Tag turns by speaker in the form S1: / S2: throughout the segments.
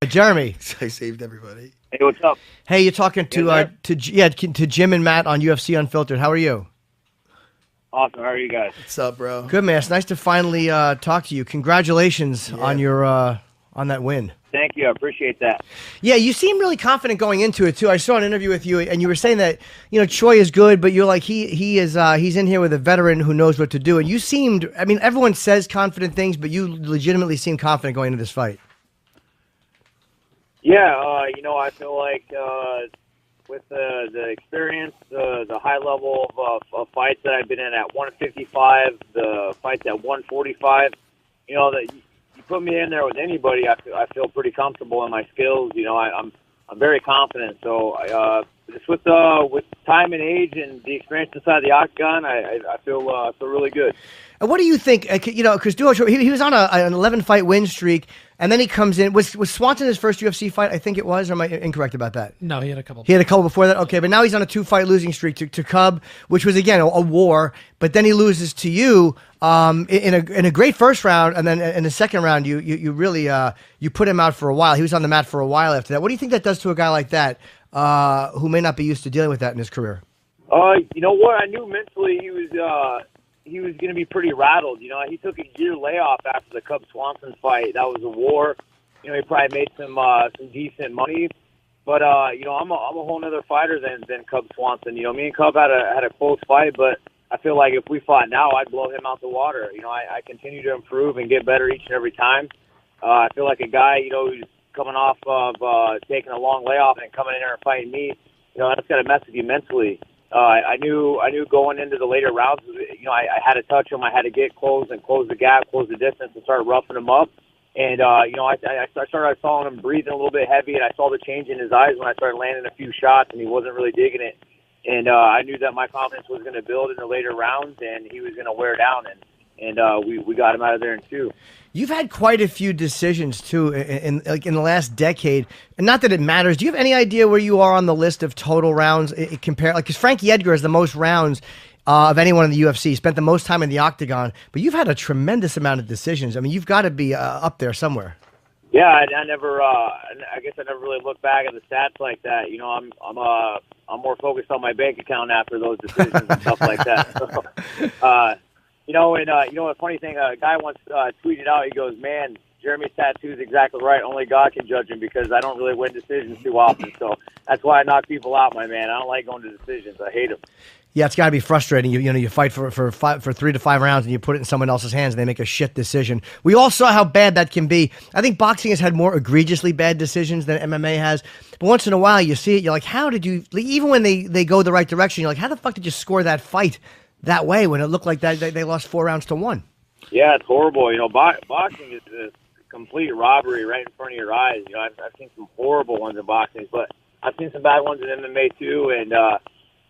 S1: Jeremy.
S2: I saved everybody.
S3: Hey, what's up?
S1: Hey, you're talking to Jim and Matt on UFC Unfiltered. How are you?
S3: Awesome. How are you guys?
S2: What's up, bro?
S1: Good, man. It's nice to finally talk to you. Congratulations on your on that win.
S3: Thank you. I appreciate that.
S1: Yeah, you seem really confident going into it too. I saw an interview with you, and you were saying that Choi is good, but you're like he's in here with a veteran who knows what to do. And you seemed, I mean, everyone says confident things, but you legitimately seem confident going into this fight.
S3: Yeah, I feel like with the experience, the high level of fights that I've been in at 155, the fights at 145, that you put me in there with anybody, I feel pretty comfortable in my skills. I'm very confident. So just with time and age and the experience inside the octagon, I feel really good.
S1: And what do you think? Because he was on an 11-fight win streak, and then he comes in. Was Swanson his first UFC fight? I think it was. Or am I incorrect about that?
S4: No, he had a couple.
S1: He had a couple before that. Okay, but now he's on a 2-fight losing streak to Cub, which was again a war. But then he loses to you in a great first round, and then in the second round you really you put him out for a while. He was on the mat for a while after that. What do you think that does to a guy like that who may not be used to dealing with that in his career?
S3: You know what? I knew mentally he was going to be pretty rattled. He took a year layoff after the Cub Swanson fight. That was a war. He probably made some decent money. But I'm a whole other fighter than Cub Swanson. Me and Cub had a close fight, but I feel like if we fought now, I'd blow him out the water. I continue to improve and get better each and every time. I feel like a guy, who's coming off of taking a long layoff and coming in there and fighting me, that's got to mess with you mentally. I knew going into the later rounds, I had to touch him. I had to get close and close the gap, close the distance, and start roughing him up. And, I started saw him breathing a little bit heavy, and I saw the change in his eyes when I started landing a few shots, and he wasn't really digging it. And I knew that my confidence was going to build in the later rounds, and he was going to wear down, and we got him out of there in 2.
S1: You've had quite a few decisions too in the last decade, and not that it matters. Do you have any idea where you are on the list of total rounds compared? Because Frankie Edgar has the most rounds of anyone in the UFC. Spent the most time in the octagon, but you've had a tremendous amount of decisions. I mean, you've got to be up there somewhere.
S3: Yeah, I never. I guess I never really look back at the stats like that. I'm more focused on my bank account after those decisions and stuff like that. So, a funny thing, a guy once tweeted out, he goes, "Man, Jeremy's tattoo is exactly right. Only God can judge him because I don't really win decisions too often. So that's why I knock people out, my man. I don't like going to decisions. I hate them."
S1: Yeah, it's got to be frustrating. You fight for 3 to 5 rounds and you put it in someone else's hands and they make a shit decision. We all saw how bad that can be. I think boxing has had more egregiously bad decisions than MMA has. But once in a while you see it, you're like, how did you, even when they go the right direction, you're like, how the fuck did you score that fight that way when it looked like that they lost 4 rounds to 1?
S3: Yeah, it's horrible. Boxing is a complete robbery right in front of your eyes. I've seen some horrible ones in boxing, but I've seen some bad ones in MMA too, and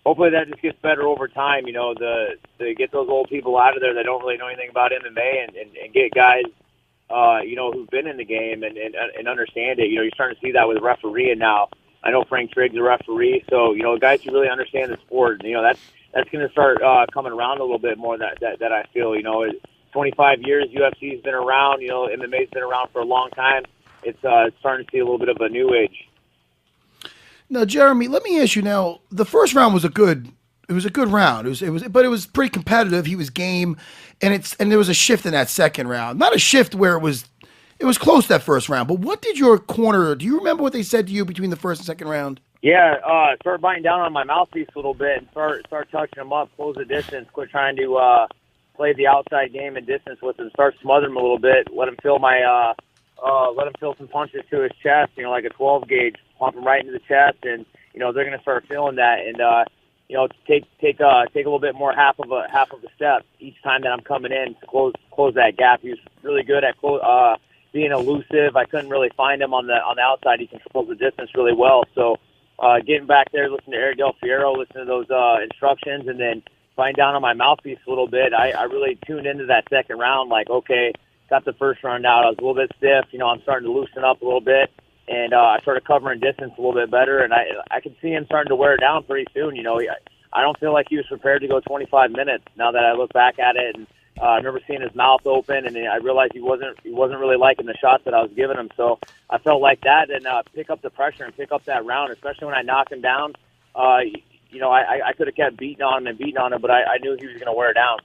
S3: hopefully that just gets better over time. To get those old people out of there that don't really know anything about MMA and get guys, who've been in the game and understand it. You're starting to see that with refereeing now. I know Frank Trigg's a referee, so guys who really understand the sport. That's going to start coming around a little bit more. That I feel. 25 years UFC's been around. MMA's been around for a long time. It's starting to see a little bit of a new age.
S2: Now, Jeremy, let me ask you. Now, the first round was a good round. But it was pretty competitive. He was game, and there was a shift in that second round. Not a shift where it was close that first round. But what did your corner? Do you remember what they said to you between the first and second round?
S3: Yeah, start biting down on my mouthpiece a little bit and start touching him up, close the distance, quit trying to play the outside game and distance with him, start smothering him a little bit, let him feel some punches to his chest, like a 12 gauge, pump him right into the chest, and they're going to start feeling that, and take a little bit more half of a step each time that I'm coming in to close that gap. He was really good at being elusive. I couldn't really find him on the outside. He controls the distance really well. So getting back there, listening to Eric Del Fiero, listening to those instructions, and then biting down on my mouthpiece a little bit, I really tuned into that second round. Like, okay, got the first round out. I was a little bit stiff. I'm starting to loosen up a little bit. And I started covering distance a little bit better, and I could see him starting to wear down pretty soon. I don't feel like he was prepared to go 25 minutes now that I look back at it and I remember seeing his mouth open, and I realized he wasn't really liking the shots that I was giving him. So I felt like that, and pick up the pressure and pick up that round, especially when I knocked him down. I could have kept beating on him, but I knew he was going to wear down.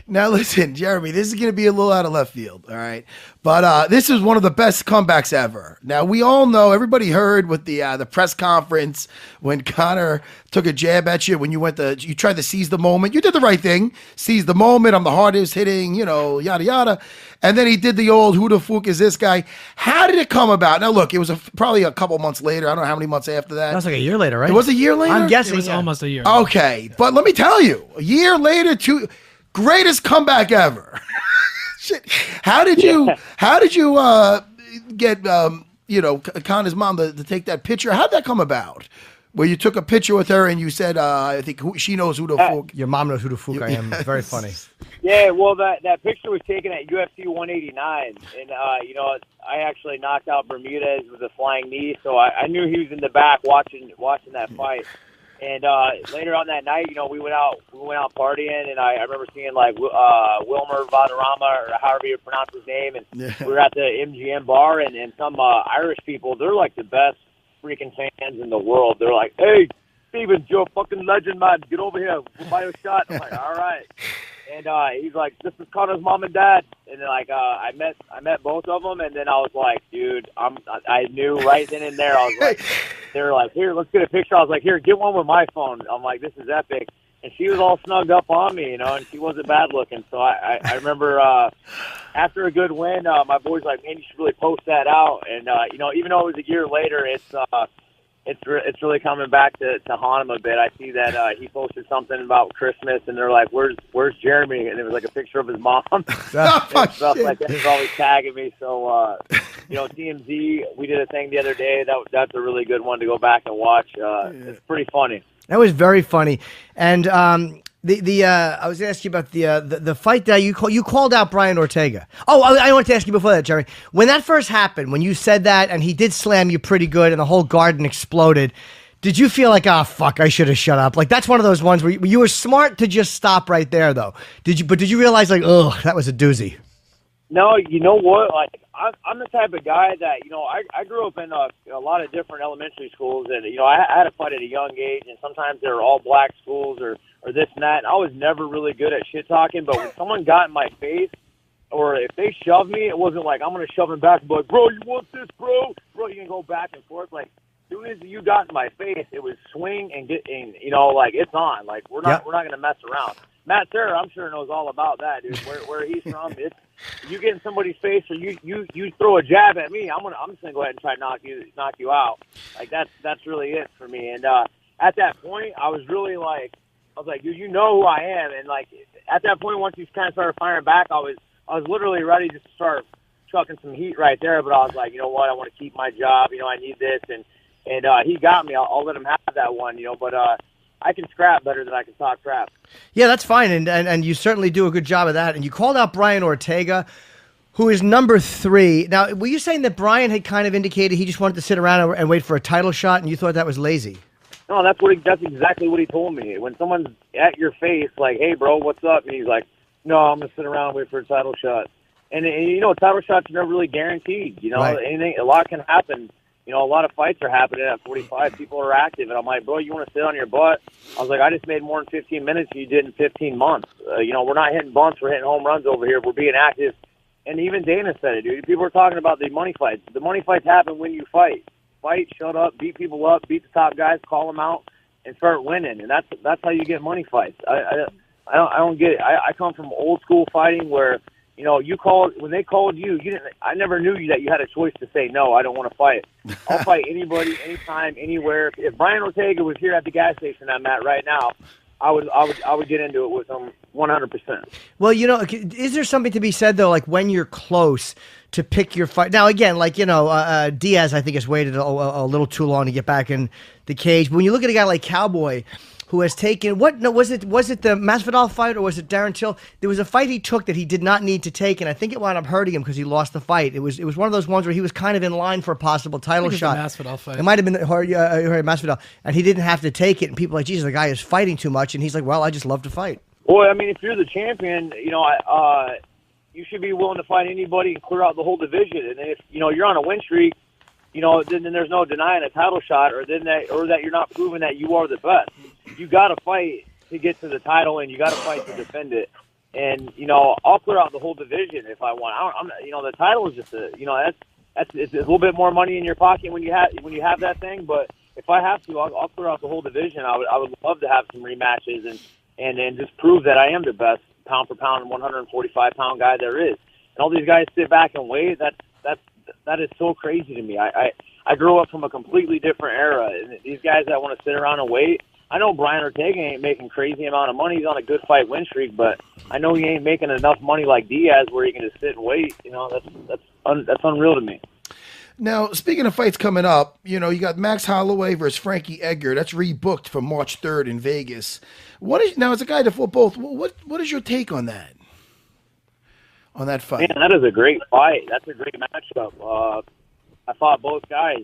S2: Now, listen, Jeremy, this is going to be a little out of left field, all right? But this is one of the best comebacks ever. Now, we all know, everybody heard with the press conference when Conor took a jab at you, when you tried to seize the moment. You did the right thing. Seize the moment. I'm the hardest hitting, yada, yada. And then he did the old, who the fuck is this guy? How did it come about? Now, look, it was probably a couple months later. I don't know how many months after that.
S1: That was like a year later, right?
S2: It was a year later?
S1: I'm guessing.
S4: It was almost a year.
S2: Okay, but let me tell you, a year later, greatest comeback ever. Shit. How did you get Conor's mom to take that picture? How'd that come about? Where you took a picture with her and you said, I think she knows who the fuck.
S1: Your mom knows who the fuck I am. It's very funny.
S3: Yeah, well, that picture was taken at UFC 189, and I actually knocked out Bermudez with a flying knee, so I knew he was in the back watching that fight. And later on that night, we went out partying, and I remember seeing like Wilmer Valderrama, or however you pronounce his name, and we were at the MGM bar, and some Irish people, they're like the best freaking fans in the world. They're like, "Hey, Steven, you're a fucking legend, man. Get over here, we'll buy you a shot." I'm like, "All right." And he's like, "This is Conor's mom and dad." And then I met both of them, and then I was like, "Dude, I knew right then and there." I was like, they were like, "Here, let's get a picture." I was like, "Here, get one with my phone." I'm like, "This is epic." And she was all snugged up on me, and she wasn't bad looking. So I remember after a good win, my boy's like, "Man, you should really post that out." And even though it was a year later, it's really coming back to haunt him a bit. I see that he posted something about Christmas, and they're like, "Where's Jeremy?" And it was like a picture of his mom and stuff like that. He's always tagging me. So TMZ, we did a thing the other day. That's a really good one to go back and watch. It's pretty funny.
S1: That was very funny. And I was going to ask you about the fight that you called out Brian Ortega. Oh, I wanted to ask you before that, Jerry. When that first happened, when you said that and he did slam you pretty good and the whole garden exploded, did you feel like, "Oh fuck, I should have shut up"? Like that's one of those ones where you were smart to just stop right there, though. Did you realize like, "Oh, that was a doozy"?
S3: No, you know what? Like I'm the type of guy that I grew up in a lot of different elementary schools, and I had to fight at a young age, and sometimes they were all black schools or this and that. And I was never really good at shit talking, but when someone got in my face, or if they shoved me, it wasn't like I'm gonna shove them back and be like, "Bro, you want this, bro? Bro, you can go back and forth." Like as soon as you got in my face, it was swing and like it's on. Like we're not gonna mess around. Matt Serra, I'm sure, knows all about that, dude. Where he's from, it's you get in somebody's face or you throw a jab at me, I'm just gonna go ahead and try to knock you out. Like that's really it for me. And at that point, I was really like, dude, you know who I am. And like at that point, once he kind of started firing back, I was literally ready to start chucking some heat right there. But I was like, you know what, I want to keep my job. I need this, and he got me. I'll let him have that one. But I can scrap better than I can talk crap.
S1: Yeah, that's fine, and you certainly do a good job of that. And you called out Brian Ortega, who is number 3. Now, were you saying that Brian had kind of indicated he just wanted to sit around and wait for a title shot, and you thought that was lazy?
S3: No, that's exactly what he told me. When someone's at your face, like, "Hey, bro, what's up?" and he's like, "No, I'm gonna sit around and wait for a title shot." And title shots are never really guaranteed.
S1: Right.
S3: A lot can happen. A lot of fights are happening at 45. People are active, and I'm like, "Bro, you want to sit on your butt?" I was like, "I just made more than 15 minutes than you did in 15 months. We're not hitting bunts, we're hitting home runs over here. We're being active." And even Dana said it, dude. People are talking about the money fights. The money fights happen when you fight. Fight, shut up, beat people up, beat the top guys, call them out, and start winning. And that's how you get money fights. I don't get it. I come from old school fighting where when they called you didn't. I never knew that you had a choice to say no. I don't want to fight. I'll fight anybody, anytime, anywhere. If Brian Ortega was here at the gas station I'm at right now, I would get into it with him 100%.
S1: Well, is there something to be said though, like when you're close to pick your fight? Now, again, like Diaz, I think has waited a little too long to get back in the cage. But when you look at a guy like Cowboy, who has taken was it the Masvidal fight or was it Darren Till? There was a fight he took that he did not need to take, and I think it wound up hurting him because he lost the fight. It was one of those ones where he was kind of in line for a possible title shot.
S4: The Masvidal fight.
S1: It might have been Masvidal, and he didn't have to take it. And people are like, Jesus, the guy is fighting too much, and he's like, well, I just love to fight.
S3: Well, I mean, if you're the champion, you should be willing to fight anybody and clear out the whole division. And if you're on a win streak, then there's no denying a title shot, or that you're not proving that you are the best. You got to fight to get to the title, and you got to fight to defend it. And I'll clear out the whole division if I want. The title is just it's a little bit more money in your pocket when you have that thing. But if I have to, I'll clear out the whole division. I would love to have some rematches and just prove that I am the best pound for pound 145-pound guy there is. And all these guys sit back and wait. That is so crazy to me. I grew up from a completely different era, and these guys that want to sit around and wait. I know Brian Ortega ain't making crazy amount of money. He's on a good fight win streak, but I know he ain't making enough money like Diaz where he can just sit and wait. That's unreal to me.
S2: Now, speaking of fights coming up, you got Max Holloway versus Frankie Edgar. That's rebooked for March 3rd in Vegas. Now, as a guy that fought both, what is your take on that? On that fight?
S3: Man, that is a great fight. That's a great matchup. I fought both guys.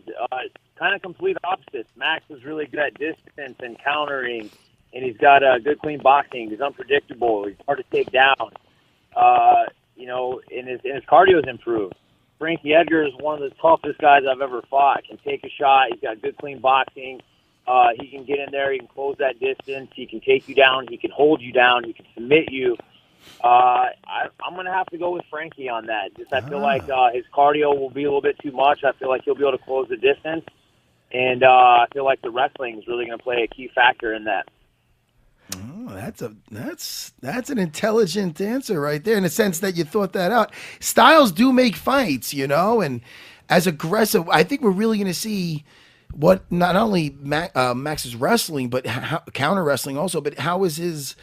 S3: Kind of complete opposites. Max is really good at distance and countering, and he's got good, clean boxing. He's unpredictable. He's hard to take down. And his cardio's improved. Frankie Edgar is one of the toughest guys I've ever fought. Can take a shot. He's got good, clean boxing. He can get in there. He can close that distance. He can take you down. He can hold you down. He can submit you. I'm going to have to go with Frankie on that. I feel like his cardio will be a little bit too much. I feel like he'll be able to close the distance. And I feel like the wrestling is really going to play a key factor in that.
S2: Oh, that's an intelligent answer right there, in the sense that you thought that out. Styles do make fights, and as aggressive, I think we're really going to see what not only Max's wrestling, but counter wrestling also. But how's his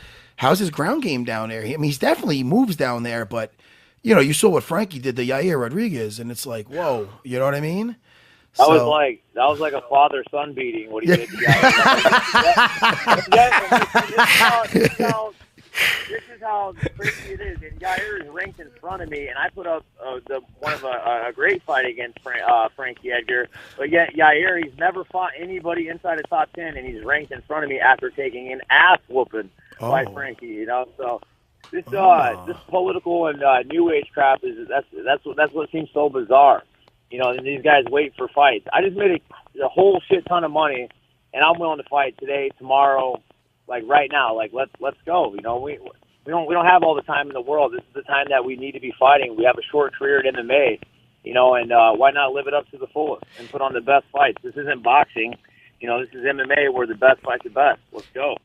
S2: ground game down there? I mean, he's definitely moves down there, but you saw what Frankie did to Yair Rodriguez, and it's like, whoa, you know what I mean?
S3: That was like a father-son beating. What he did to Yair. This is how crazy it is. And Yair is ranked in front of me, and I put up a great fight against Frankie Edgar. But yet Yair, he's never fought anybody inside the top 10, and he's ranked in front of me after taking an ass whooping by Frankie. So this political and new age crap that's what seems so bizarre. And these guys wait for fights. I just made a whole shit ton of money, and I'm willing to fight today, tomorrow, like right now. Like let's go. We don't have all the time in the world. This is the time that we need to be fighting. We have a short career in MMA, and why not live it up to the fullest and put on the best fights? This isn't boxing. This is MMA where the best fight the best. Let's go.